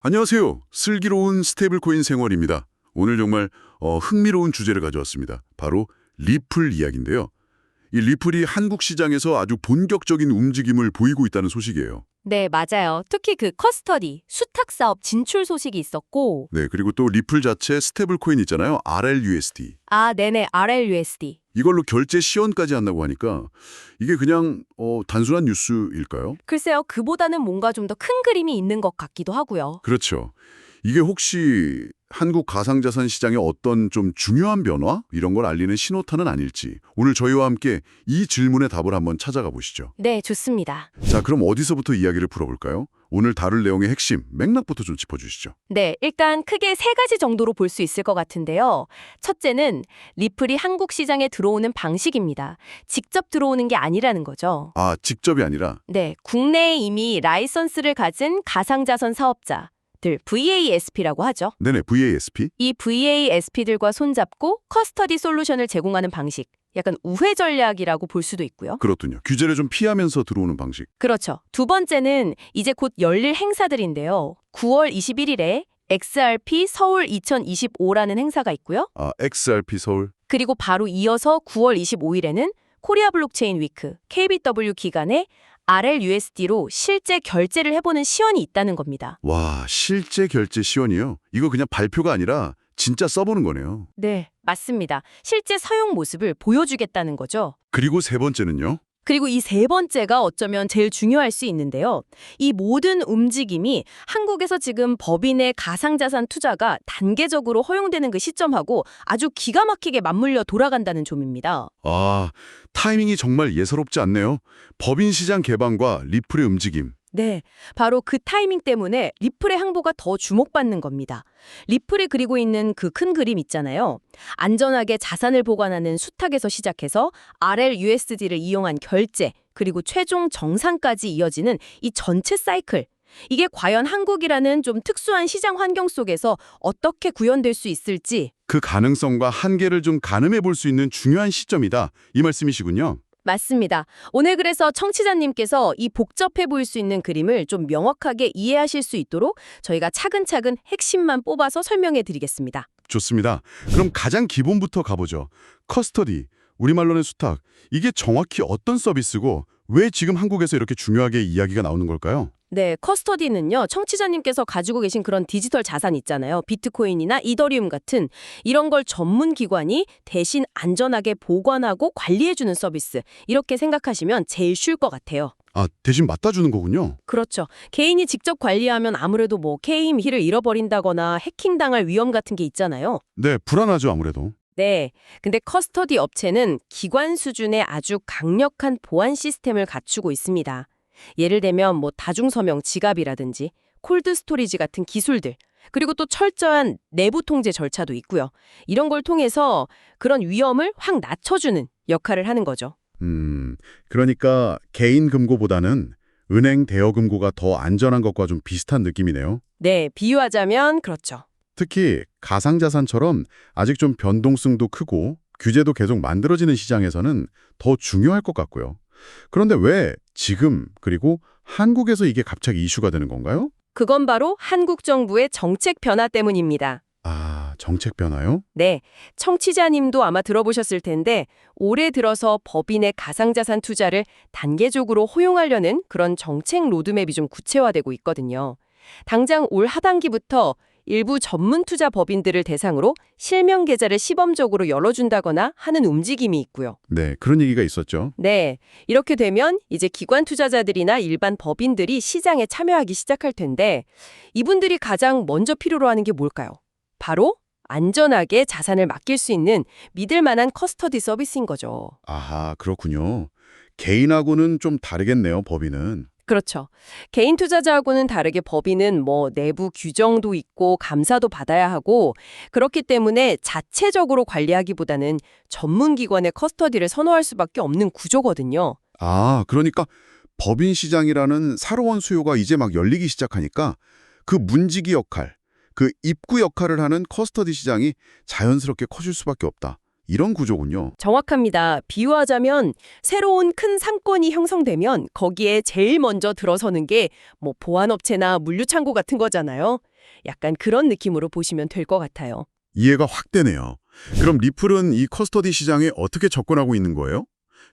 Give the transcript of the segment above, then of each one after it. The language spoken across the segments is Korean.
안녕하세요. 슬기로운 스테이블코인 생활입니다. 오늘 정말 흥미로운 주제를 가져왔습니다. 바로 리플 이야기인데요. 이 리플이 한국 시장에서 아주 본격적인 움직임을 보이고 있다는 소식이에요. 네, 맞아요. 특히 그 커스터디, 수탁 사업 진출 소식이 있었고, 네, 그리고 또 리플 자체 스테이블코인 있잖아요. RLUSD. 네네, RLUSD. 이걸로 결제 시연까지 한다고 하니까 이게 그냥 단순한 뉴스일까요? 글쎄요, 그보다는 뭔가 좀 더 큰 그림이 있는 것 같기도 하고요. 그렇죠. 이게 혹시 한국 가상자산 시장의 어떤 좀 중요한 변화? 이런 걸 알리는 신호탄은 아닐지 오늘 저희와 함께 이 질문의 답을 한번 찾아가 보시죠. 네, 좋습니다. 자, 그럼 어디서부터 이야기를 풀어볼까요? 오늘 다룰 내용의 핵심, 맥락부터 좀 짚어주시죠. 네, 일단 크게 세 가지 정도로 볼 수 있을 것 같은데요. 첫째는 리플이 한국 시장에 들어오는 방식입니다. 직접 들어오는 게 아니라는 거죠. 아, 직접이 아니라 네, 국내에 이미 라이선스를 가진 가상자산 사업자들, VASP라고 하죠. 네네, VASP? 이 VASP들과 손잡고 커스터디 솔루션을 제공하는 방식, 약간 우회 전략이라고 볼 수도 있고요. 그렇군요. 규제를 좀 피하면서 들어오는 방식. 그렇죠. 두 번째는 이제 곧 열릴 행사들인데요. 9월 21일에 XRP 서울 2025라는 행사가 있고요. 아, XRP 서울. 그리고 바로 이어서 9월 25일에는 코리아 블록체인 위크, KBW 기간에 RLUSD로 실제 결제를 해보는 시연이 있다는 겁니다. 와, 실제 결제 시연이요? 이거 그냥 발표가 아니라 진짜 써보는 거네요. 네, 맞습니다. 실제 사용 모습을 보여주겠다는 거죠. 그리고 세 번째는요? 그리고 이 세 번째가 어쩌면 제일 중요할 수 있는데요. 이 모든 움직임이 한국에서 지금 법인의 가상자산 투자가 단계적으로 허용되는 그 시점하고 아주 기가 막히게 맞물려 돌아간다는 점입니다. 아, 타이밍이 정말 예사롭지 않네요. 법인 시장 개방과 리플의 움직임. 네, 바로 그 타이밍 때문에 리플의 항보가 더 주목받는 겁니다. 리플이 그리고 있는 그 큰 그림 있잖아요. 안전하게 자산을 보관하는 수탁에서 시작해서 RLUSD를 이용한 결제, 그리고 최종 정상까지 이어지는 이 전체 사이클. 이게 과연 한국이라는 좀 특수한 시장 환경 속에서 어떻게 구현될 수 있을지. 그 가능성과 한계를 좀 가늠해 볼 수 있는 중요한 시점이다. 이 말씀이시군요. 맞습니다. 오늘 그래서 청취자님께서 이 복잡해 보일 수 있는 그림을 좀 명확하게 이해하실 수 있도록 저희가 차근차근 핵심만 뽑아서 설명해 드리겠습니다. 좋습니다. 그럼 가장 기본부터 가보죠. 커스터디, 우리말로는 수탁. 이게 정확히 어떤 서비스고 왜 지금 한국에서 이렇게 중요하게 이야기가 나오는 걸까요? 네, 커스터디는요, 청취자님께서 가지고 계신 그런 디지털 자산 있잖아요. 비트코인이나 이더리움 같은 이런 걸 전문 기관이 대신 안전하게 보관하고 관리해주는 서비스. 이렇게 생각하시면 제일 쉬울 것 같아요. 아, 대신 맞다 주는 거군요. 그렇죠. 개인이 직접 관리하면 아무래도 뭐 케이미를 잃어버린다거나 해킹당할 위험 같은 게 있잖아요. 네, 불안하죠, 아무래도. 네, 근데 커스터디 업체는 기관 수준의 아주 강력한 보안 시스템을 갖추고 있습니다. 예를 들면 뭐 다중서명 지갑이라든지 콜드 스토리지 같은 기술들, 그리고 또 철저한 내부 통제 절차도 있고요. 이런 걸 통해서 그런 위험을 확 낮춰주는 역할을 하는 거죠. 그러니까 개인 금고보다는 은행 대여 금고가 더 안전한 것과 좀 비슷한 느낌이네요. 네, 비유하자면 그렇죠. 특히 가상자산처럼 아직 좀 변동성도 크고 규제도 계속 만들어지는 시장에서는 더 중요할 것 같고요. 그런데 왜 지금 그리고 한국에서 이게 갑자기 이슈가 되는 건가요? 그건 바로 한국 정부의 정책 변화 때문입니다. 아, 정책 변화요? 네, 청취자님도 아마 들어보셨을 텐데 올해 들어서 법인의 가상자산 투자를 단계적으로 허용하려는 그런 정책 로드맵이 좀 구체화되고 있거든요. 당장 올 하반기부터 일부 전문 투자 법인들을 대상으로 실명 계좌를 시범적으로 열어준다거나 하는 움직임이 있고요. 네, 그런 얘기가 있었죠. 네, 이렇게 되면 이제 기관 투자자들이나 일반 법인들이 시장에 참여하기 시작할 텐데 이분들이 가장 먼저 필요로 하는 게 뭘까요? 바로 안전하게 자산을 맡길 수 있는 믿을 만한 커스터디 서비스인 거죠. 아하, 그렇군요. 개인하고는 좀 다르겠네요, 법인은. 그렇죠. 개인 투자자하고는 다르게 법인은 뭐 내부 규정도 있고 감사도 받아야 하고 그렇기 때문에 자체적으로 관리하기보다는 전문 기관의 커스터디를 선호할 수밖에 없는 구조거든요. 아, 그러니까 법인 시장이라는 새로운 수요가 이제 막 열리기 시작하니까 그 문지기 역할, 그 입구 역할을 하는 커스터디 시장이 자연스럽게 커질 수밖에 없다. 이런 구조군요. 정확합니다. 비유하자면 새로운 큰 상권이 형성되면 거기에 제일 먼저 들어서는 게 뭐 보안업체나 물류창고 같은 거잖아요. 약간 그런 느낌으로 보시면 될 것 같아요. 이해가 확 되네요. 그럼 리플은 이 커스터디 시장에 어떻게 접근하고 있는 거예요?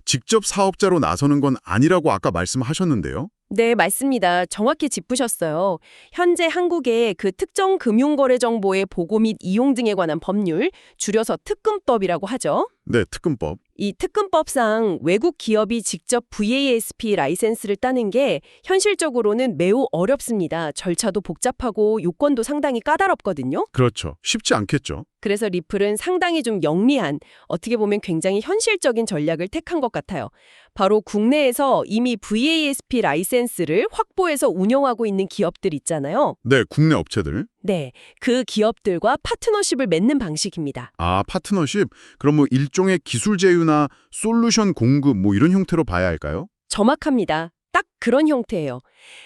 직접 사업자로 나서는 건 아니라고 아까 말씀하셨는데요. 네, 맞습니다. 정확히 짚으셨어요. 현재 한국의 그 특정 금융거래 정보의 보고 및 이용 등에 관한 법률, 줄여서 특금법이라고 하죠. 네, 특금법. 이 특금법상 외국 기업이 직접 VASP 라이센스를 따는 게 현실적으로는 매우 어렵습니다. 절차도 복잡하고 요건도 상당히 까다롭거든요. 그렇죠. 쉽지 않겠죠. 그래서 리플은 상당히 좀 영리한, 어떻게 보면 굉장히 현실적인 전략을 택한 것 같아요. 바로 국내에서 이미 VASP 라이센스를 확보해서 운영하고 있는 기업들 있잖아요. 네, 국내 업체들. 네, 그 기업들과 파트너십을 맺는 방식입니다. 아, 파트너십? 그럼 뭐 일종의 기술 제휴나 솔루션 공급 뭐 이런 형태로 봐야 할까요? 정확합니다. 딱 그런 형태예요.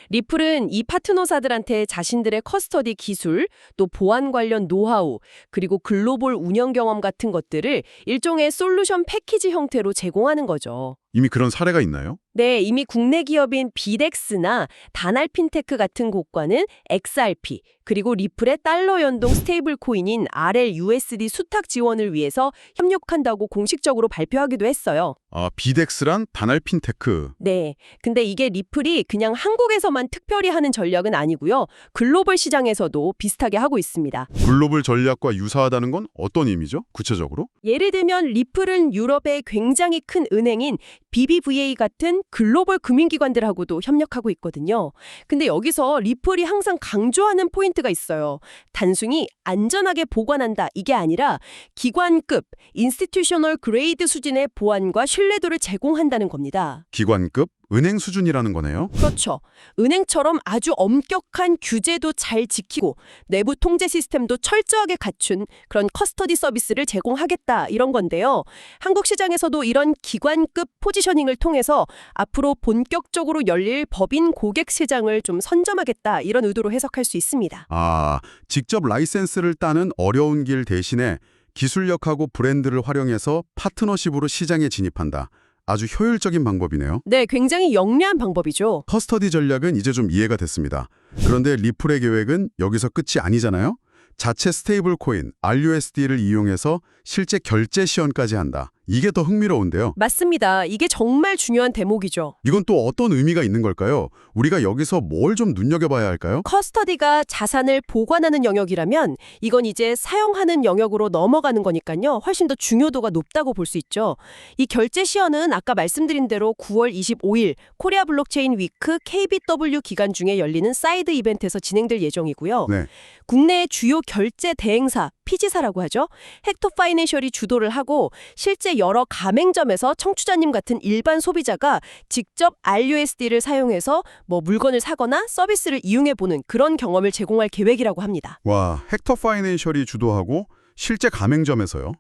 리플은 이 파트너사들한테 자신들의 커스터디 기술, 또 보안 관련 노하우, 그리고 글로벌 운영 경험 같은 것들을 일종의 솔루션 패키지 형태로 제공하는 거죠. 이미 그런 사례가 있나요? 네, 이미 국내 기업인 비덱스나 다날 핀테크 같은 곳과는 XRP, 그리고 리플의 달러 연동 스테이블 코인인 RLUSD 수탁 지원을 위해서 협력한다고 공식적으로 발표하기도 했어요. 아, 비덱스란 다날 핀테크. 네, 근데 이게 리플이 그냥 한국에서만 특별히 하는 전략은 아니고요. 글로벌 시장에서도 비슷하게 하고 있습니다. 글로벌 전략과 유사하다는 건 어떤 의미죠? 구체적으로? 예를 들면 리플은 유럽의 굉장히 큰 은행인 BBVA 같은 글로벌 금융기관들하고도 협력하고 있거든요. 근데 여기서 리플이 항상 강조하는 포인트가 있어요. 단순히 안전하게 보관한다 이게 아니라 기관급, 인스티튜셔널 그레이드 수준의 보안과 신뢰도를 제공한다는 겁니다. 기관급? 은행 수준이라는 거네요. 그렇죠. 은행처럼 아주 엄격한 규제도 잘 지키고 내부 통제 시스템도 철저하게 갖춘 그런 커스터디 서비스를 제공하겠다 이런 건데요. 한국 시장에서도 이런 기관급 포지셔닝을 통해서 앞으로 본격적으로 열릴 법인 고객 시장을 좀 선점하겠다 이런 의도로 해석할 수 있습니다. 아, 직접 라이센스를 따는 어려운 길 대신에 기술력하고 브랜드를 활용해서 파트너십으로 시장에 진입한다. 아주 효율적인 방법이네요. 네, 굉장히 영리한 방법이죠. 커스터디 전략은 이제 좀 이해가 됐습니다. 그런데 리플의 계획은 여기서 끝이 아니잖아요. 자체 스테이블 코인, RUSD를 이용해서 실제 결제 시연까지 한다. 이게 더 흥미로운데요. 맞습니다. 이게 정말 중요한 대목이죠. 이건 또 어떤 의미가 있는 걸까요? 우리가 여기서 뭘 좀 눈여겨봐야 할까요? 커스터디가 자산을 보관하는 영역이라면 이건 이제 사용하는 영역으로 넘어가는 거니까요. 훨씬 더 중요도가 높다고 볼 수 있죠. 이 결제 시연은 아까 말씀드린 대로 9월 25일 코리아 블록체인 위크 KBW 기간 중에 열리는 사이드 이벤트에서 진행될 예정이고요. 네. 국내의 주요 결제 대행사, 피지사라고 하죠. 헥토 파이낸셜이 주도를 하고 실제 여러 가맹점에서 청취자님 같은 일반 소비자가 직접 RUSD를 사용해서 뭐 물건을 사거나 서비스를 이용해보는 그런 경험을 제공할 계획이라고 합니다. 와, 헥터 파이낸셜이 주도하고 실제 가맹점에서요?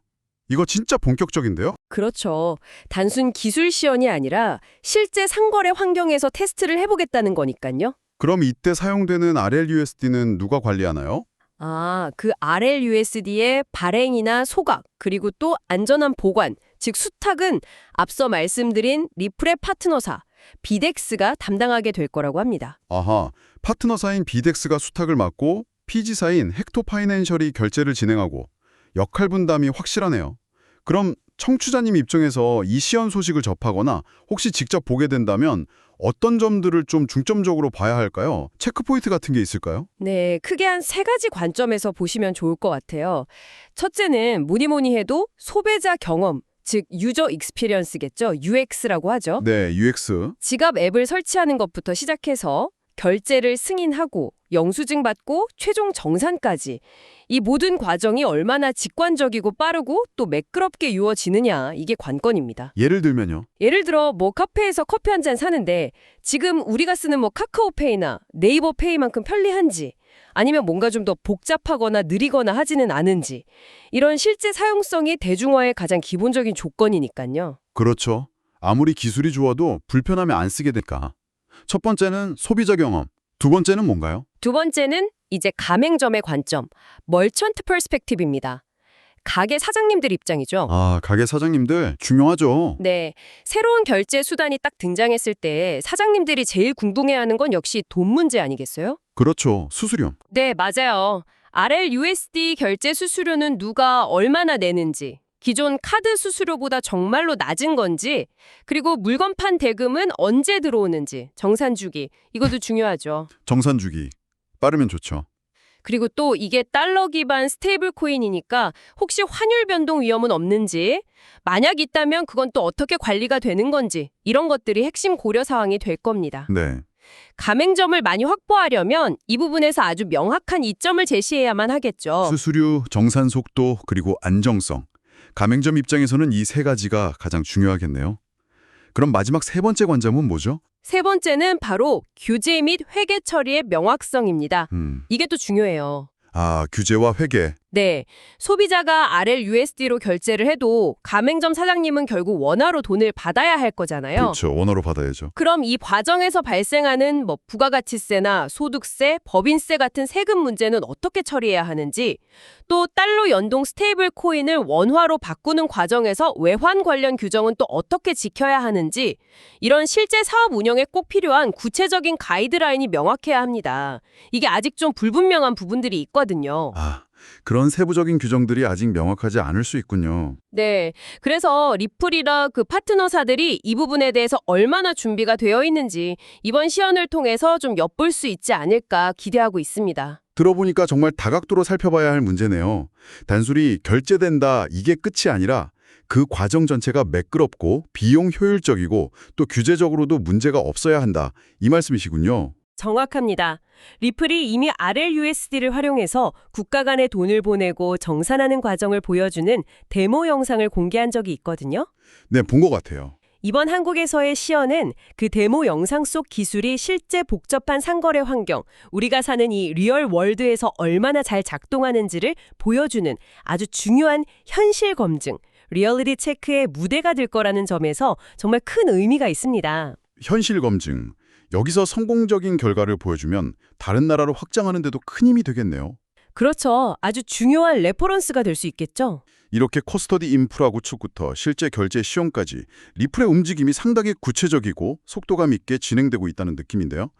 이거 진짜 본격적인데요? 그렇죠. 단순 기술 시연이 아니라 실제 상거래 환경에서 테스트를 해보겠다는 거니까요. 그럼 이때 사용되는 RLUSD는 누가 관리하나요? 그 RLUSD의 발행이나 소각, 그리고 또 안전한 보관, 즉 수탁은 앞서 말씀드린 리플의 파트너사, 비덱스가 담당하게 될 거라고 합니다. 아하, 파트너사인 비덱스가 수탁을 맡고 피지사인 헥토 파이낸셜이 결제를 진행하고 역할 분담이 확실하네요. 그럼 청취자님 입장에서 이 시연 소식을 접하거나 혹시 직접 보게 된다면 어떤 점들을 좀 중점적으로 봐야 할까요? 체크포인트 같은 게 있을까요? 네, 크게 한 3가지 관점에서 보시면 좋을 것 같아요. 첫째는 뭐니 해도 소비자 경험, 즉 유저 익스피리언스겠죠. UX라고 하죠. 네, UX. 지갑 앱을 설치하는 것부터 시작해서 결제를 승인하고 영수증 받고 최종 정산까지 이 모든 과정이 얼마나 직관적이고 빠르고 또 매끄럽게 이루어지느냐 이게 관건입니다. 예를 들면요. 예를 들어 뭐 카페에서 커피 한 잔 사는데 지금 우리가 쓰는 뭐 카카오페이나 네이버 페이만큼 편리한지 아니면 뭔가 좀 더 복잡하거나 느리거나 하지는 않은지 이런 실제 사용성이 대중화의 가장 기본적인 조건이니까요. 그렇죠. 아무리 기술이 좋아도 불편하면 안 쓰게 될까. 첫 번째는 소비자 경험. 두 번째는 뭔가요? 두 번째는 이제 가맹점의 관점, 멀천트 퍼스펙티브입니다. 가게 사장님들 입장이죠. 아, 가게 사장님들 중요하죠. 네, 새로운 결제 수단이 딱 등장했을 때 사장님들이 제일 궁금해하는 건 역시 돈 문제 아니겠어요? 그렇죠. 수수료. 네, 맞아요. RLUSD 결제 수수료는 누가 얼마나 내는지, 기존 카드 수수료보다 정말로 낮은 건지, 그리고 물건판 대금은 언제 들어오는지, 정산 주기, 이것도 중요하죠. 정산 주기. 빠르면 좋죠. 그리고 또 이게 달러 기반 스테이블 코인이니까 혹시 환율 변동 위험은 없는지, 만약 있다면 그건 또 어떻게 관리가 되는 건지, 이런 것들이 핵심 고려 사항이 될 겁니다. 네. 가맹점을 많이 확보하려면 이 부분에서 아주 명확한 이점을 제시해야만 하겠죠. 수수료, 정산 속도, 그리고 안정성. 가맹점 입장에서는 이 세 가지가 가장 중요하겠네요. 그럼 마지막 세 번째 관점은 뭐죠? 세 번째는 바로 규제 및 회계 처리의 명확성입니다. 이게 또 중요해요. 아, 규제와 회계. 네, 소비자가 RLUSD로 결제를 해도 가맹점 사장님은 결국 원화로 돈을 받아야 할 거잖아요. 그렇죠. 원화로 받아야죠. 그럼 이 과정에서 발생하는 부가가치세나 소득세, 법인세 같은 세금 문제는 어떻게 처리해야 하는지, 또 달러 연동 스테이블 코인을 원화로 바꾸는 과정에서 외환 관련 규정은 또 어떻게 지켜야 하는지, 이런 실제 사업 운영에 꼭 필요한 구체적인 가이드라인이 명확해야 합니다. 이게 아직 좀 불분명한 부분들이 있거든요. 아, 그런 세부적인 규정들이 아직 명확하지 않을 수 있군요. 네, 그래서 리플이라 그 파트너사들이 이 부분에 대해서 얼마나 준비가 되어 있는지 이번 시연을 통해서 좀 엿볼 수 있지 않을까 기대하고 있습니다. 들어보니까 정말 다각도로 살펴봐야 할 문제네요. 단순히 결제된다 이게 끝이 아니라 그 과정 전체가 매끄럽고 비용 효율적이고 또 규제적으로도 문제가 없어야 한다. 이 말씀이시군요. 정확합니다. 리플이 이미 RLUSD를 활용해서 국가 간에 돈을 보내고 정산하는 과정을 보여주는 데모 영상을 공개한 적이 있거든요. 네, 본 것 같아요. 이번 한국에서의 시연은 그 데모 영상 속 기술이 실제 복잡한 상거래 환경, 우리가 사는 이 리얼 월드에서 얼마나 잘 작동하는지를 보여주는 아주 중요한 현실 검증, 리얼리티 체크의 무대가 될 거라는 점에서 정말 큰 의미가 있습니다. 현실 검증. 여기서 성공적인 결과를 보여주면 다른 나라로 확장하는 데도 큰 힘이 되겠네요. 그렇죠. 아주 중요한 레퍼런스가 될 수 있겠죠. 이렇게 커스터디 인프라 구축부터 실제 결제 시험까지 리플의 움직임이 상당히 구체적이고 속도감 있게 진행되고 있다는 느낌인데요.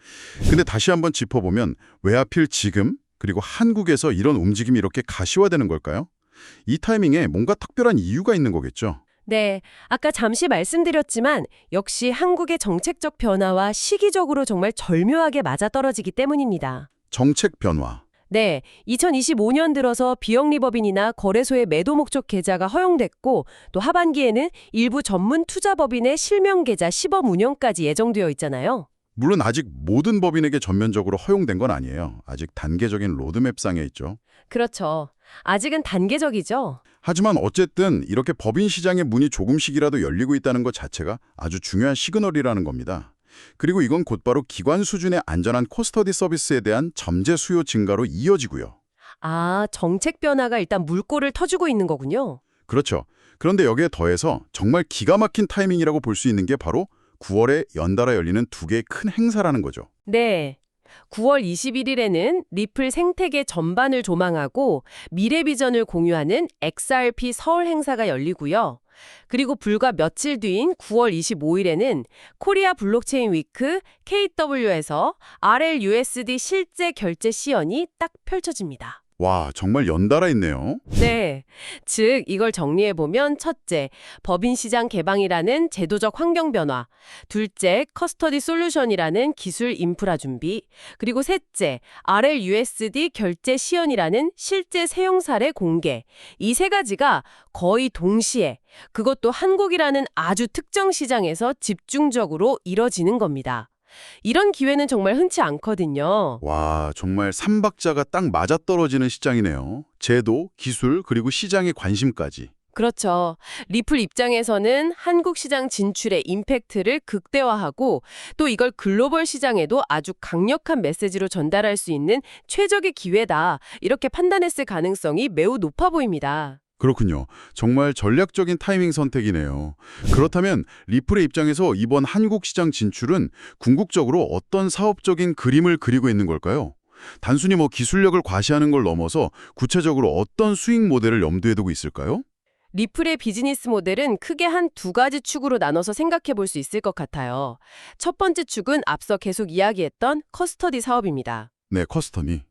근데 다시 한번 짚어보면 왜 하필 지금 그리고 한국에서 이런 움직임이 이렇게 가시화되는 걸까요? 이 타이밍에 뭔가 특별한 이유가 있는 거겠죠. 네, 아까 잠시 말씀드렸지만 역시 한국의 정책적 변화와 시기적으로 정말 절묘하게 맞아떨어지기 때문입니다. 정책 변화. 네, 2025년 들어서 비영리법인이나 거래소의 매도 목적 계좌가 허용됐고 또 하반기에는 일부 전문 투자법인의 실명 계좌 시범 운영까지 예정되어 있잖아요. 물론 아직 모든 법인에게 전면적으로 허용된 건 아니에요. 아직 단계적인 로드맵상에 있죠. 그렇죠. 아직은 단계적이죠. 하지만 어쨌든 이렇게 법인 시장의 문이 조금씩이라도 열리고 있다는 것 자체가 아주 중요한 시그널이라는 겁니다. 그리고 이건 곧바로 기관 수준의 안전한 코스터디 서비스에 대한 점재 수요 증가로 이어지고요. 아, 정책 변화가 일단 물꼬를 터주고 있는 거군요. 그렇죠. 그런데 여기에 더해서 정말 기가 막힌 타이밍이라고 볼 수 있는 게 바로 9월에 연달아 열리는 두 개의 큰 행사라는 거죠. 네. 9월 21일에는 리플 생태계 전반을 조망하고 미래 비전을 공유하는 XRP 서울 행사가 열리고요. 그리고 불과 며칠 뒤인 9월 25일에는 코리아 블록체인 위크 KW에서 RLUSD 실제 결제 시연이 딱 펼쳐집니다. 와, 정말 연달아 있네요. 네. 즉, 이걸 정리해보면 첫째, 법인 시장 개방이라는 제도적 환경 변화, 둘째, 커스터디 솔루션이라는 기술 인프라 준비, 그리고 셋째, RLUSD 결제 시연이라는 실제 사용 사례 공개. 이 세 가지가 거의 동시에, 그것도 한국이라는 아주 특정 시장에서 집중적으로 이뤄지는 겁니다. 이런 기회는 정말 흔치 않거든요. 와, 정말 삼박자가 딱 맞아떨어지는 시장이네요. 제도, 기술, 그리고 시장의 관심까지. 그렇죠. 리플 입장에서는 한국 시장 진출의 임팩트를 극대화하고 또 이걸 글로벌 시장에도 아주 강력한 메시지로 전달할 수 있는 최적의 기회다. 이렇게 판단했을 가능성이 매우 높아 보입니다. 그렇군요. 정말 전략적인 타이밍 선택이네요. 그렇다면 리플의 입장에서 이번 한국 시장 진출은 궁극적으로 어떤 사업적인 그림을 그리고 있는 걸까요? 단순히 뭐 기술력을 과시하는 걸 넘어서 구체적으로 어떤 수익 모델을 염두에 두고 있을까요? 리플의 비즈니스 모델은 크게 한 두 가지 축으로 나눠서 생각해 볼 수 있을 것 같아요. 첫 번째 축은 앞서 계속 이야기했던 커스터디 사업입니다. 네, 커스텀이.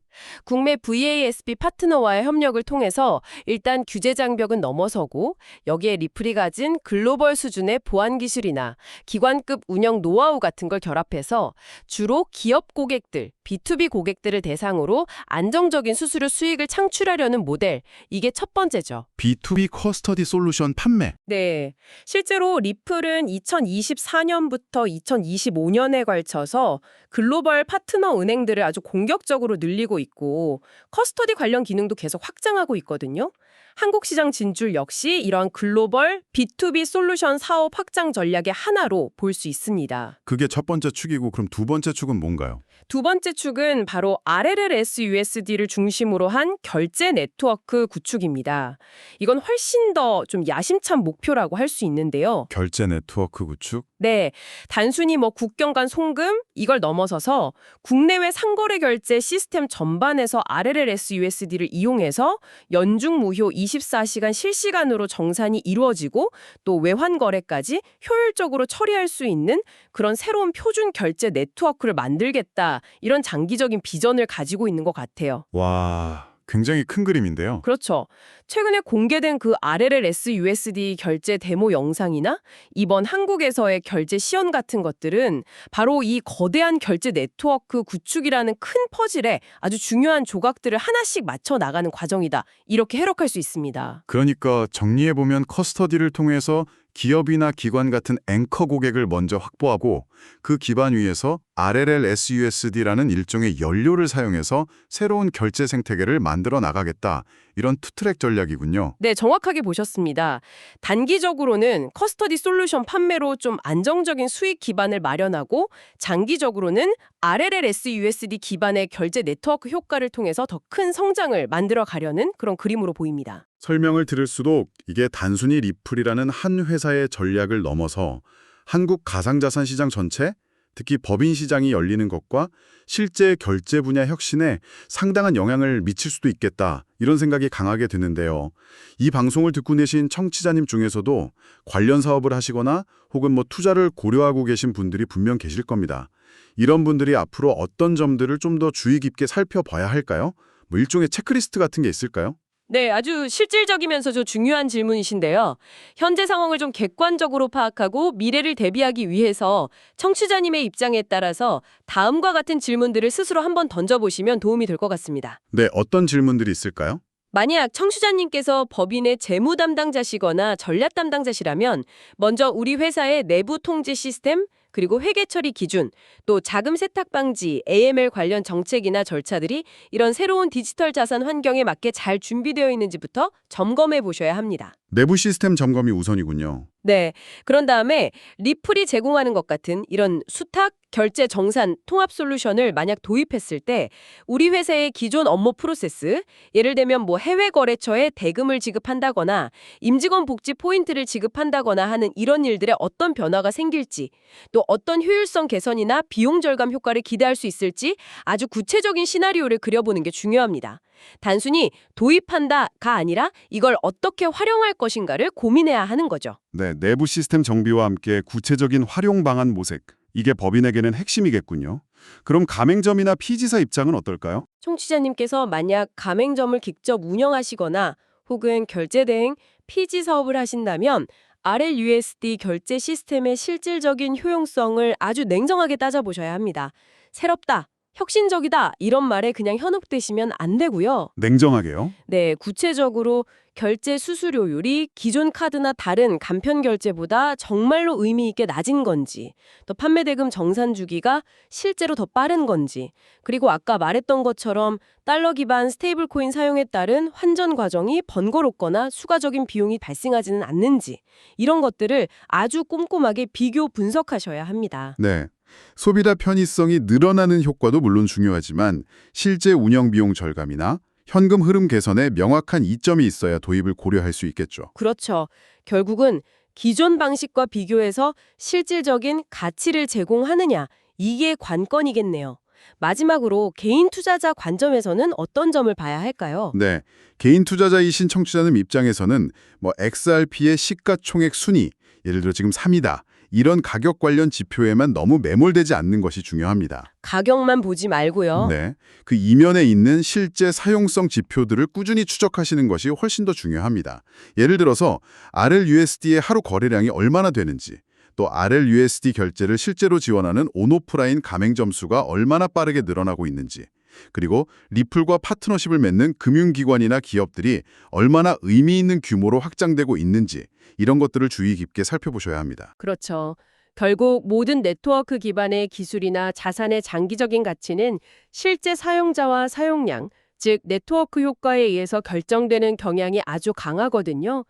국내 VASP 파트너와의 협력을 통해서 일단 규제 장벽은 넘어서고 여기에 리플이 가진 글로벌 수준의 보안 기술이나 기관급 운영 노하우 같은 걸 결합해서 주로 기업 고객들, B2B 고객들을 대상으로 안정적인 수수료 수익을 창출하려는 모델, 이게 첫 번째죠. B2B 커스터디 솔루션 판매. 네. 실제로 리플은 2024년부터 2025년에 걸쳐서 글로벌 파트너 은행들을 아주 공격적으로 늘리고 있고 커스터디 관련 기능도 계속 확장하고 있거든요. 한국 시장 진출 역시 이러한 글로벌 B2B 솔루션 사업 확장 전략의 하나로 볼 수 있습니다. 그게 첫 번째 축이고 그럼 두 번째 축은 뭔가요? 두 번째 축은 바로 RLLS-USD를 중심으로 한 결제 네트워크 구축입니다. 이건 훨씬 더 좀 야심찬 목표라고 할 수 있는데요. 결제 네트워크 구축? 네, 단순히 뭐 국경 간 송금 이걸 넘어서서 국내외 상거래 결제 시스템 전반에서 RLLS-USD를 이용해서 연중 무휴 24시간 실시간으로 정산이 이루어지고 또 외환 거래까지 효율적으로 처리할 수 있는 그런 새로운 표준 결제 네트워크를 만들겠다. 이런 장기적인 비전을 가지고 있는 것 같아요. 와, 굉장히 큰 그림인데요. 그렇죠. 최근에 공개된 그 RLLS-USD 결제 데모 영상이나 이번 한국에서의 결제 시연 같은 것들은 바로 이 거대한 결제 네트워크 구축이라는 큰 퍼즐에 아주 중요한 조각들을 하나씩 맞춰 나가는 과정이다. 이렇게 해석할 수 있습니다. 그러니까 정리해보면 커스터디를 통해서 기업이나 기관 같은 앵커 고객을 먼저 확보하고 그 기반 위에서 RLLS-USD라는 일종의 연료를 사용해서 새로운 결제 생태계를 만들어 나가겠다. 이런 투트랙 전략이군요. 네, 정확하게 보셨습니다. 단기적으로는 커스터디 솔루션 판매로 좀 안정적인 수익 기반을 마련하고 장기적으로는 RLLS-USD 기반의 결제 네트워크 효과를 통해서 더 큰 성장을 만들어 가려는 그런 그림으로 보입니다. 설명을 들을수록 이게 단순히 리플이라는 한 회사의 전략을 넘어서 한국 가상자산 시장 전체, 특히 법인 시장이 열리는 것과 실제 결제 분야 혁신에 상당한 영향을 미칠 수도 있겠다. 이런 생각이 강하게 드는데요. 이 방송을 듣고 계신 청취자님 중에서도 관련 사업을 하시거나 혹은 투자를 고려하고 계신 분들이 분명 계실 겁니다. 이런 분들이 앞으로 어떤 점들을 좀 더 주의 깊게 살펴봐야 할까요? 일종의 체크리스트 같은 게 있을까요? 네, 아주 실질적이면서도 중요한 질문이신데요. 현재 상황을 좀 객관적으로 파악하고 미래를 대비하기 위해서 청취자님의 입장에 따라서 다음과 같은 질문들을 스스로 한번 던져보시면 도움이 될 것 같습니다. 네, 어떤 질문들이 있을까요? 만약 청취자님께서 법인의 재무 담당자시거나 전략 담당자시라면 먼저 우리 회사의 내부 통제 시스템, 그리고 회계 처리 기준, 또 자금 세탁 방지, AML 관련 정책이나 절차들이 이런 새로운 디지털 자산 환경에 맞게 잘 준비되어 있는지부터 점검해 보셔야 합니다. 내부 시스템 점검이 우선이군요. 네. 그런 다음에 리플이 제공하는 것 같은 이런 수탁, 결제, 정산, 통합 솔루션을 만약 도입했을 때 우리 회사의 기존 업무 프로세스, 예를 들면 해외 거래처에 대금을 지급한다거나 임직원 복지 포인트를 지급한다거나 하는 이런 일들에 어떤 변화가 생길지, 또 어떤 효율성 개선이나 비용 절감 효과를 기대할 수 있을지 아주 구체적인 시나리오를 그려보는 게 중요합니다. 단순히 도입한다가 아니라 이걸 어떻게 활용할 것인가를 고민해야 하는 거죠. 네, 내부 시스템 정비와 함께 구체적인 활용 방안 모색. 이게 법인에게는 핵심이겠군요. 그럼 가맹점이나 피지사 입장은 어떨까요? 청취자님께서 만약 가맹점을 직접 운영하시거나 혹은 결제 대행, 피지 사업을 하신다면 RLUSD 결제 시스템의 실질적인 효용성을 아주 냉정하게 따져보셔야 합니다. 새롭다, 혁신적이다 이런 말에 그냥 현혹되시면 안 되고요. 냉정하게요? 네, 구체적으로 결제 수수료율이 기존 카드나 다른 간편 결제보다 정말로 의미 있게 낮은 건지, 또 판매 대금 정산 주기가 실제로 더 빠른 건지, 그리고 아까 말했던 것처럼 달러 기반 스테이블 코인 사용에 따른 환전 과정이 번거롭거나 추가적인 비용이 발생하지는 않는지, 이런 것들을 아주 꼼꼼하게 비교 분석하셔야 합니다. 네. 소비자 편의성이 늘어나는 효과도 물론 중요하지만 실제 운영 비용 절감이나 현금 흐름 개선에 명확한 이점이 있어야 도입을 고려할 수 있겠죠. 그렇죠. 결국은 기존 방식과 비교해서 실질적인 가치를 제공하느냐, 이게 관건이겠네요. 마지막으로 개인 투자자 관점에서는 어떤 점을 봐야 할까요? 네, 개인 투자자이신 청취자님 입장에서는 XRP의 시가총액 순위, 예를 들어 지금 3이다. 이런 가격 관련 지표에만 너무 매몰되지 않는 것이 중요합니다. 가격만 보지 말고요. 네, 그 이면에 있는 실제 사용성 지표들을 꾸준히 추적하시는 것이 훨씬 더 중요합니다. 예를 들어서 RLUSD의 하루 거래량이 얼마나 되는지, 또 RLUSD 결제를 실제로 지원하는 온오프라인 가맹 점수가 얼마나 빠르게 늘어나고 있는지, 그리고 리플과 파트너십을 맺는 금융기관이나 기업들이 얼마나 의미 있는 규모로 확장되고 있는지 이런 것들을 주의 깊게 살펴보셔야 합니다. 그렇죠. 결국 모든 네트워크 기반의 기술이나 자산의 장기적인 가치는 실제 사용자와 사용량, 즉 네트워크 효과에 의해서 결정되는 경향이 아주 강하거든요.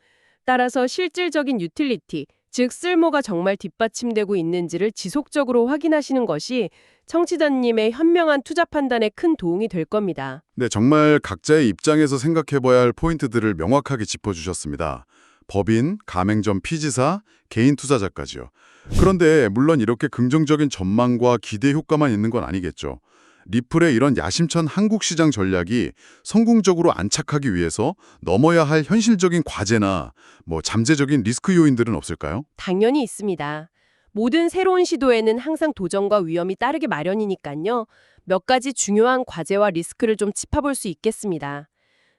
따라서 실질적인 유틸리티, 즉 쓸모가 정말 뒷받침되고 있는지를 지속적으로 확인하시는 것이 청취자님의 현명한 투자 판단에 큰 도움이 될 겁니다. 네, 정말 각자의 입장에서 생각해봐야 할 포인트들을 명확하게 짚어주셨습니다. 법인, 가맹점 피지사, 개인 투자자까지요. 그런데 물론 이렇게 긍정적인 전망과 기대 효과만 있는 건 아니겠죠. 리플의 이런 야심찬 한국 시장 전략이 성공적으로 안착하기 위해서 넘어야 할 현실적인 과제나 잠재적인 리스크 요인들은 없을까요? 당연히 있습니다. 모든 새로운 시도에는 항상 도전과 위험이 따르기 마련이니까요. 몇 가지 중요한 과제와 리스크를 좀 짚어볼 수 있겠습니다.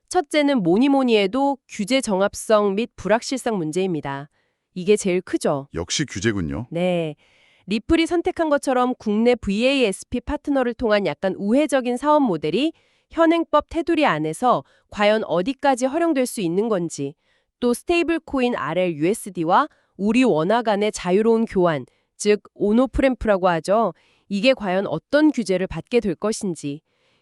첫째는 뭐니 해도 규제 정합성 및 불확실성 문제입니다. 이게 제일 크죠. 역시 규제군요. 네. 리플이 선택한 것처럼 국내 VASP 파트너를 통한 약간 우회적인 사업 모델이 현행법 테두리 안에서 과연 어디까지 활용될 수 있는 건지, 또 스테이블 코인 RLUSD와 우리 원화 간의 자유로운 교환, 즉 온오프램프라고 하죠. 이게 과연 어떤 규제를 받게 될 것인지,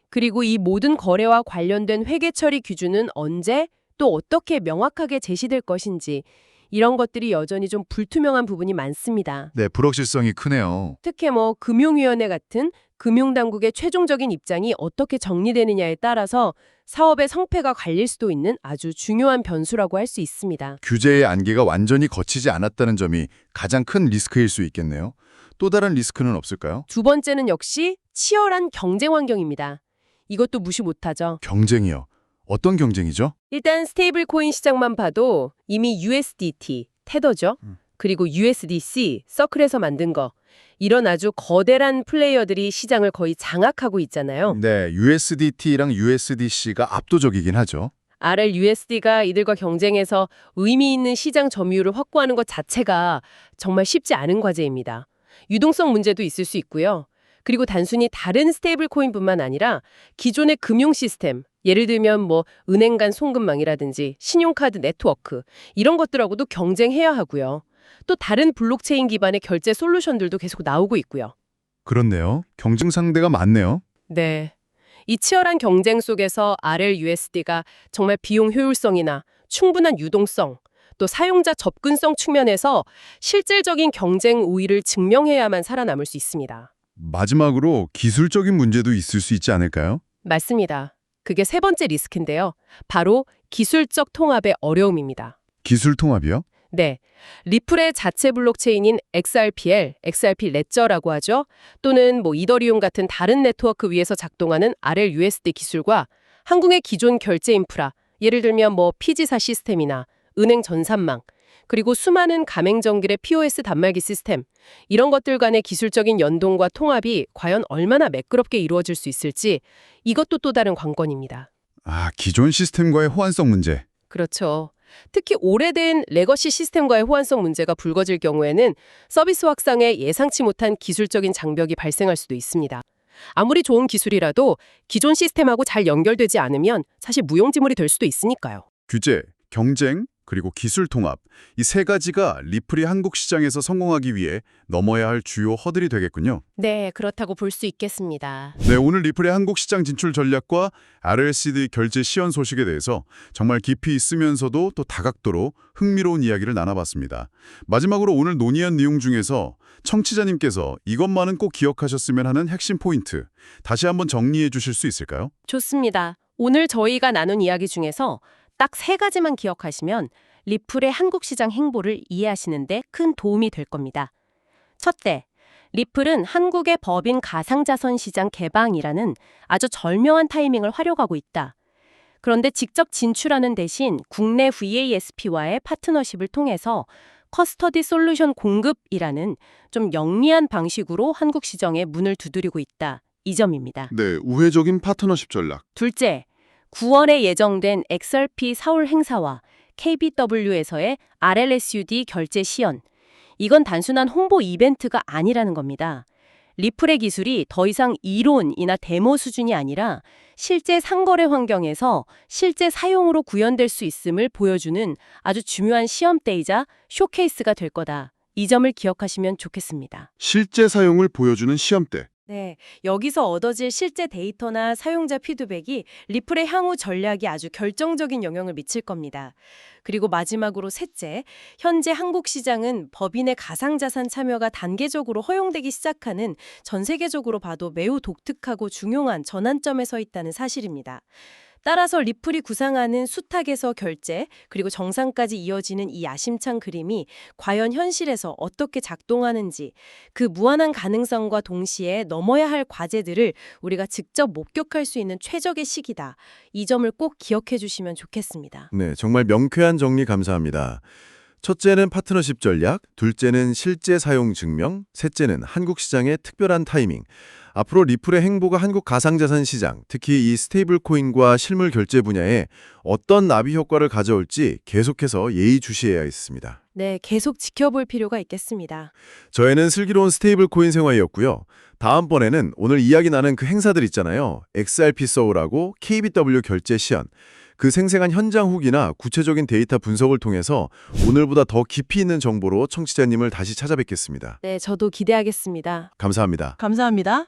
그리고 이 모든 거래와 관련된 회계 처리 기준은 언제 또 어떻게 명확하게 제시될 것인지, 이런 것들이 여전히 좀 불투명한 부분이 많습니다. 네, 불확실성이 크네요. 특히 금융위원회 같은 금융당국의 최종적인 입장이 어떻게 정리되느냐에 따라서 사업의 성패가 갈릴 수도 있는 아주 중요한 변수라고 할 수 있습니다. 규제의 안개가 완전히 걷히지 않았다는 점이 가장 큰 리스크일 수 있겠네요. 또 다른 리스크는 없을까요? 두 번째는 역시 치열한 경쟁 환경입니다. 이것도 무시 못하죠. 경쟁이요. 어떤 경쟁이죠? 일단 스테이블 코인 시장만 봐도 이미 USDT, 테더죠. 그리고 USDC, 서클에서 만든 거. 이런 아주 거대한 플레이어들이 시장을 거의 장악하고 있잖아요. 네, USDT랑 USDC가 압도적이긴 하죠. RLUSD가 이들과 경쟁해서 의미 있는 시장 점유율을 확보하는 것 자체가 정말 쉽지 않은 과제입니다. 유동성 문제도 있을 수 있고요. 그리고 단순히 다른 스테이블 코인뿐만 아니라 기존의 금융 시스템, 예를 들면 은행 간 송금망이라든지 신용카드 네트워크, 이런 것들하고도 경쟁해야 하고요. 또 다른 블록체인 기반의 결제 솔루션들도 계속 나오고 있고요. 그렇네요. 경쟁 상대가 많네요. 네. 이 치열한 경쟁 속에서 RLUSD가 정말 비용 효율성이나 충분한 유동성, 또 사용자 접근성 측면에서 실질적인 경쟁 우위를 증명해야만 살아남을 수 있습니다. 마지막으로 기술적인 문제도 있을 수 있지 않을까요? 맞습니다. 그게 세 번째 리스크인데요. 바로 기술적 통합의 어려움입니다. 기술 통합이요? 네. 리플의 자체 블록체인인 XRP 레저라고 하죠. 또는 이더리움 같은 다른 네트워크 위에서 작동하는 RLUSD 기술과 한국의 기존 결제 인프라, 예를 들면 피지사 시스템이나 은행 전산망, 그리고 수많은 가맹점들의 POS 단말기 시스템, 이런 것들 간의 기술적인 연동과 통합이 과연 얼마나 매끄럽게 이루어질 수 있을지, 이것도 또 다른 관건입니다. 기존 시스템과의 호환성 문제. 그렇죠. 특히 오래된 레거시 시스템과의 호환성 문제가 불거질 경우에는 서비스 확산에 예상치 못한 기술적인 장벽이 발생할 수도 있습니다. 아무리 좋은 기술이라도 기존 시스템하고 잘 연결되지 않으면 사실 무용지물이 될 수도 있으니까요. 규제, 경쟁, 그리고 기술 통합. 이 세 가지가 리플이 한국 시장에서 성공하기 위해 넘어야 할 주요 허들이 되겠군요. 네, 그렇다고 볼 수 있겠습니다. 네, 오늘 리플의 한국 시장 진출 전략과 RLCD 결제 시연 소식에 대해서 정말 깊이 있으면서도 또 다각도로 흥미로운 이야기를 나눠봤습니다. 마지막으로 오늘 논의한 내용 중에서 청취자님께서 이것만은 꼭 기억하셨으면 하는 핵심 포인트 다시 한번 정리해 주실 수 있을까요? 좋습니다. 오늘 저희가 나눈 이야기 중에서 딱 세 가지만 기억하시면 리플의 한국 시장 행보를 이해하시는 데 큰 도움이 될 겁니다. 첫째, 리플은 한국의 법인 가상자산 시장 개방이라는 아주 절묘한 타이밍을 활용하고 있다. 그런데 직접 진출하는 대신 국내 VASP와의 파트너십을 통해서 커스터디 솔루션 공급이라는 좀 영리한 방식으로 한국 시장에 문을 두드리고 있다. 이 점입니다. 네, 우회적인 파트너십 전략. 둘째, 9월에 예정된 XRP 서울 행사와 KBW에서의 RLSUD 결제 시연. 이건 단순한 홍보 이벤트가 아니라는 겁니다. 리플의 기술이 더 이상 이론이나 데모 수준이 아니라 실제 상거래 환경에서 실제 사용으로 구현될 수 있음을 보여주는 아주 중요한 시험대이자 쇼케이스가 될 거다. 이 점을 기억하시면 좋겠습니다. 실제 사용을 보여주는 시험대. 네, 여기서 얻어질 실제 데이터나 사용자 피드백이 리플의 향후 전략에 아주 결정적인 영향을 미칠 겁니다. 그리고 마지막으로 셋째, 현재 한국 시장은 법인의 가상자산 참여가 단계적으로 허용되기 시작하는 전 세계적으로 봐도 매우 독특하고 중요한 전환점에 서 있다는 사실입니다. 따라서 리플이 구상하는 수탁에서 결제, 그리고 정상까지 이어지는 이 야심찬 그림이 과연 현실에서 어떻게 작동하는지, 그 무한한 가능성과 동시에 넘어야 할 과제들을 우리가 직접 목격할 수 있는 최적의 시기다. 이 점을 꼭 기억해 주시면 좋겠습니다. 네, 정말 명쾌한 정리 감사합니다. 첫째는 파트너십 전략, 둘째는 실제 사용 증명, 셋째는 한국 시장의 특별한 타이밍. 앞으로 리플의 행보가 한국 가상자산 시장, 특히 이 스테이블 코인과 실물 결제 분야에 어떤 나비 효과를 가져올지 계속해서 예의주시해야겠습니다. 네, 계속 지켜볼 필요가 있겠습니다. 저희는 슬기로운 스테이블 코인 생활이었고요. 다음번에는 오늘 이야기 나는 그 행사들 있잖아요. XRP 서울하고 KBW 결제 시연. 그 생생한 현장 후기나 구체적인 데이터 분석을 통해서 오늘보다 더 깊이 있는 정보로 청취자님을 다시 찾아뵙겠습니다. 네, 저도 기대하겠습니다. 감사합니다. 감사합니다.